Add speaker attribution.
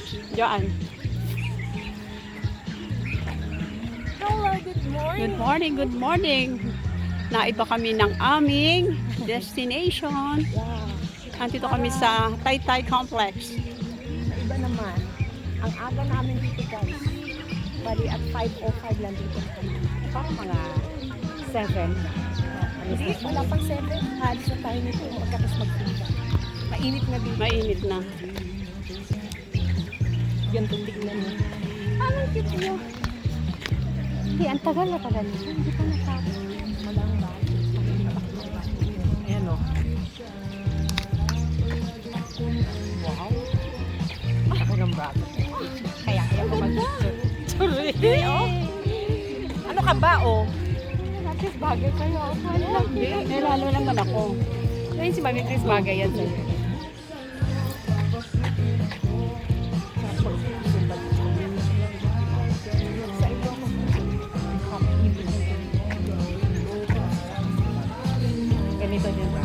Speaker 1: Diyan.
Speaker 2: Hello, good morning.
Speaker 1: Good morning, good morning. Naiba kami ng aming destination.
Speaker 2: Yeah.
Speaker 1: Andito kami sa Taytay Complex.
Speaker 2: Iba naman. Ang aga namin dito guys. Bali at 5:05 lang dito kami.
Speaker 1: Parang mga 7.
Speaker 2: Hindi, wala pang 7. Halos na tayo nito. Magkapos magpunta. Mainit na dito.
Speaker 1: Mainit na.
Speaker 2: Yan itong tignan mo. Anong cute nyo?
Speaker 1: Hindi, ang tagal na pala nito. Hindi pa natapos.
Speaker 2: Walang ba?
Speaker 1: Ayan o.
Speaker 2: Wow.
Speaker 1: Ako ng bata.
Speaker 2: Kaya ko mag-picture.
Speaker 1: Tuloy.
Speaker 2: Ano ka ba, oh?
Speaker 1: Chris, bagay kayo. Hindi, lalo naman ako.
Speaker 2: Ngayon si Mami Chris bagay yan sa'yo. Ganito din ba?